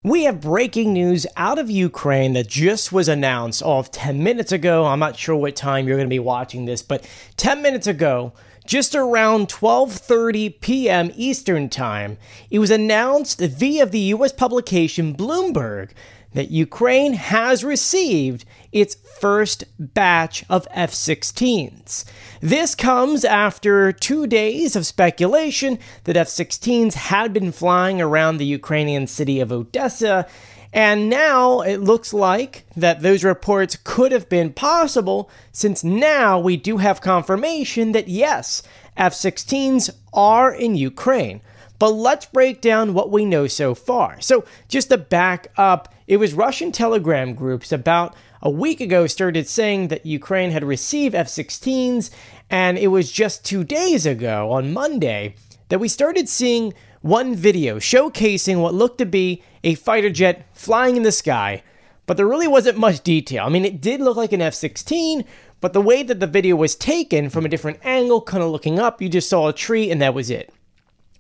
We have breaking news out of Ukraine that just was announced 10 minutes ago. I'm not sure what time you're going to be watching this, but 10 minutes ago, just around 12:30 p.m. Eastern Time, it was announced via the U.S. publication Bloomberg that Ukraine has received its first batch of F-16s. This comes after 2 days of speculation that F-16s had been flying around the Ukrainian city of Odessa, and now it looks like that those reports could have been possible, since now we do have confirmation that yes, F-16s are in Ukraine. But let's break down what we know so far. So just to back up, it was Russian Telegram groups about a week ago started saying that Ukraine had received F-16s, and it was just 2 days ago, on Monday, that we started seeing one video showcasing what looked to be a fighter jet flying in the sky, but there really wasn't much detail. I mean, it did look like an F-16, but the way that the video was taken from a different angle, kind of looking up, you just saw a tree and that was it.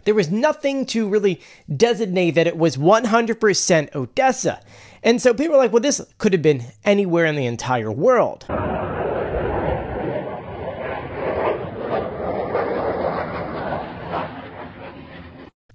There was nothing to really designate that it was 100% Odessa. And so people were like, well, this could have been anywhere in the entire world.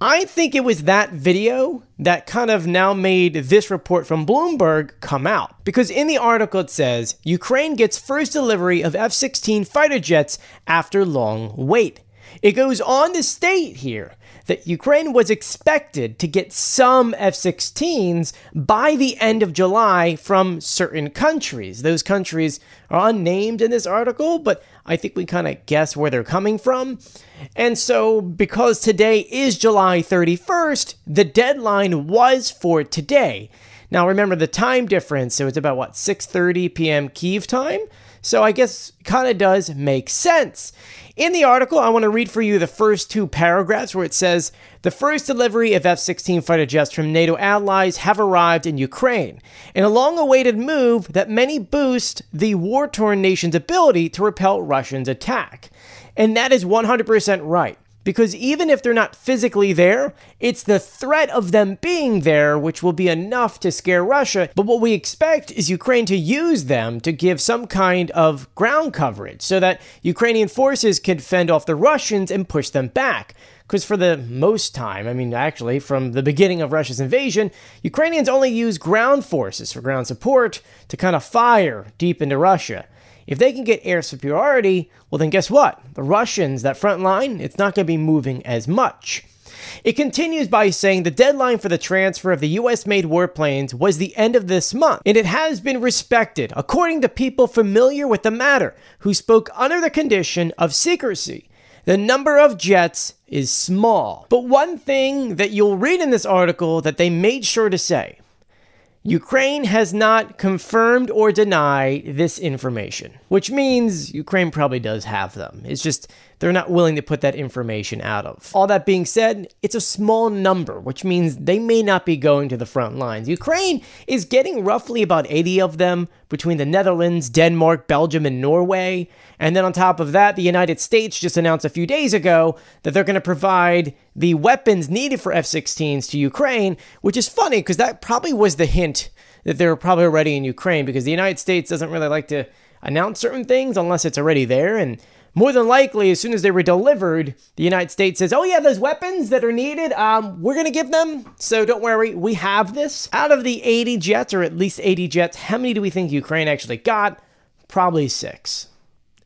I think it was that video that kind of now made this report from Bloomberg come out. Because in the article it says, Ukraine gets first delivery of F-16 fighter jets after long wait. It goes on to state here that Ukraine was expected to get some F-16s by the end of July from certain countries. Those countries are unnamed in this article, but I think we kind of guess where they're coming from. And so, because today is July 31st, the deadline was for today. Now remember the time difference, so it's about, 6:30 p.m. Kyiv time? So I guess kind of does make sense. In the article, I want to read for you the first two paragraphs where it says, the first delivery of F-16 fighter jets from NATO allies have arrived in Ukraine, in a long-awaited move that many boost the war-torn nation's ability to repel Russia's attack. And that is 100% right. Because even if they're not physically there, it's the threat of them being there which will be enough to scare Russia. But what we expect is Ukraine to use them to give some kind of ground coverage so that Ukrainian forces can fend off the Russians and push them back. Because for the most time, actually from the beginning of Russia's invasion, Ukrainians only use ground forces for ground support to kind of fire deep into Russia. If they can get air superiority, well then guess what? The Russians, that front line, it's not going to be moving as much. It continues by saying the deadline for the transfer of the US-made warplanes was the end of this month, and it has been respected, according to people familiar with the matter, who spoke under the condition of secrecy. The number of jets is small. But one thing that you'll read in this article that they made sure to say, Ukraine has not confirmed or denied this information, which means Ukraine probably does have them. It's just they're not willing to put that information out of. All that being said, it's a small number, which means they may not be going to the front lines. Ukraine is getting roughly about 80 of them between the Netherlands, Denmark, Belgium, and Norway. And then on top of that, the United States just announced a few days ago that they're going to provide the weapons needed for F-16s to Ukraine, which is funny because that probably was the hint that they're probably already in Ukraine, because the United States doesn't really like to announce certain things unless it's already there. And more than likely, as soon as they were delivered, the United States says, oh yeah, those weapons that are needed, we're going to give them. So don't worry, we have this. Out of the 80 jets, or at least 80 jets, how many do we think Ukraine actually got? Probably 6.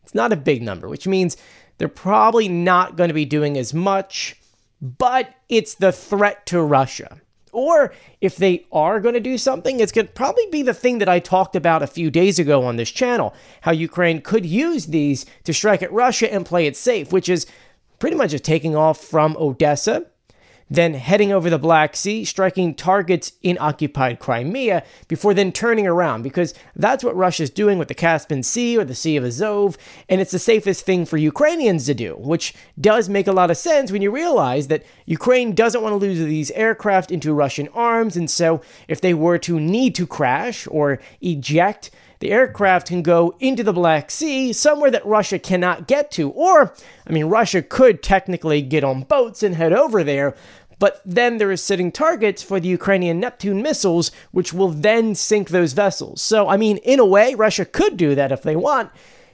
It's not a big number, which means they're probably not going to be doing as much, but it's the threat to Russia. Or if they are going to do something, it's going to probably be the thing that I talked about a few days ago on this channel, how Ukraine could use these to strike at Russia and play it safe, which is pretty much just taking off from Odessa, then heading over the Black Sea, striking targets in occupied Crimea, before then turning around, because that's what Russia's doing with the Caspian Sea or the Sea of Azov, and it's the safest thing for Ukrainians to do, which does make a lot of sense when you realize that Ukraine doesn't want to lose these aircraft into Russian arms, and so if they were to need to crash or eject, the aircraft can go into the Black Sea, somewhere that Russia cannot get to. Or, Russia could technically get on boats and head over there, But then there are sitting targets for the Ukrainian Neptune missiles, which will then sink those vessels. So, I mean, in a way, Russia could do that if they want.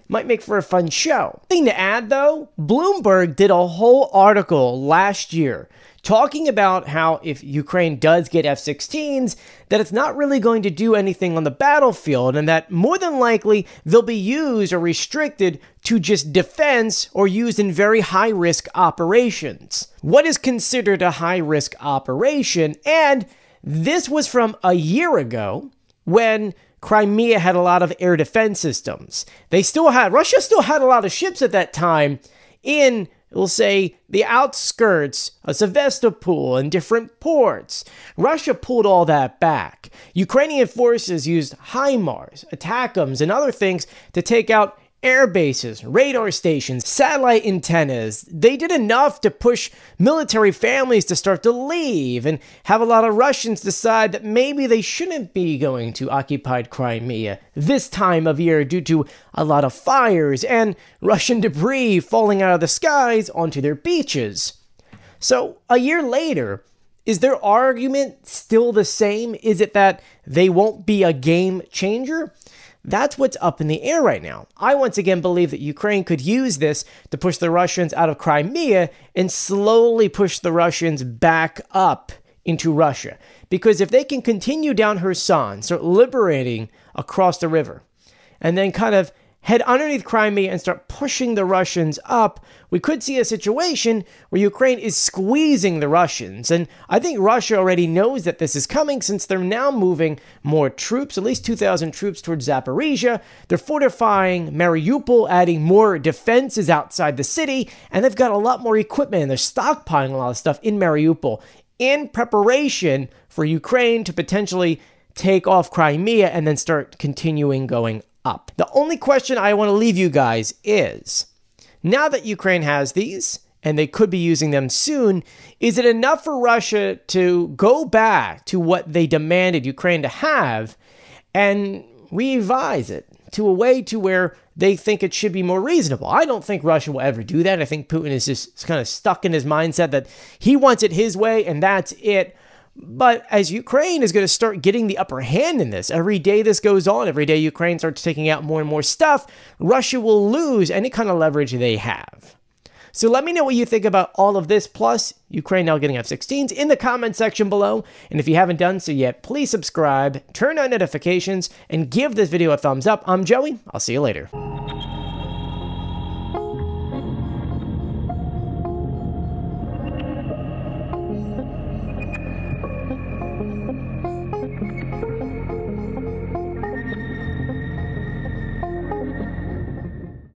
Might make for a fun show. Thing to add, though, Bloomberg did a whole article last year talking about how if Ukraine does get F-16s, that it's not really going to do anything on the battlefield, and that more than likely they'll be used or restricted to just defense or used in very high-risk operations. What is considered a high-risk operation? And this was from a year ago when Crimea had a lot of air defense systems. Russia still had a lot of ships at that time in, we'll say, the outskirts of Sevastopol and different ports. Russia pulled all that back. Ukrainian forces used HIMARS, ATACMS, and other things to take out air bases, radar stations, satellite antennas. They did enough to push military families to start to leave and have a lot of Russians decide that maybe they shouldn't be going to occupied Crimea this time of year due to a lot of fires and Russian debris falling out of the skies onto their beaches. So a year later, is their argument still the same? Is it that they won't be a game changer? That's what's up in the air right now. I once again believe that Ukraine could use this to push the Russians out of Crimea and slowly push the Russians back up into Russia. Because if they can continue down Kherson, start liberating across the river, and then kind of head underneath Crimea and start pushing the Russians up, we could see a situation where Ukraine is squeezing the Russians. And I think Russia already knows that this is coming since they're now moving more troops, at least 2,000 troops towards Zaporizhia. They're fortifying Mariupol, adding more defenses outside the city, and they've got a lot more equipment and they're stockpiling a lot of stuff in Mariupol in preparation for Ukraine to potentially take off Crimea and then start continuing going up. The only question I want to leave you guys is, now that Ukraine has these, and they could be using them soon, is it enough for Russia to go back to what they demanded Ukraine to have and revise it to a way to where they think it should be more reasonable? I don't think Russia will ever do that. I think Putin is just kind of stuck in his mindset that he wants it his way and that's it. But as Ukraine is going to start getting the upper hand in this, every day this goes on, every day Ukraine starts taking out more and more stuff, Russia will lose any kind of leverage they have. So let me know what you think about all of this, plus Ukraine now getting F-16s in the comment section below. And if you haven't done so yet, please subscribe, turn on notifications, and give this video a thumbs up. I'm Joey. I'll see you later.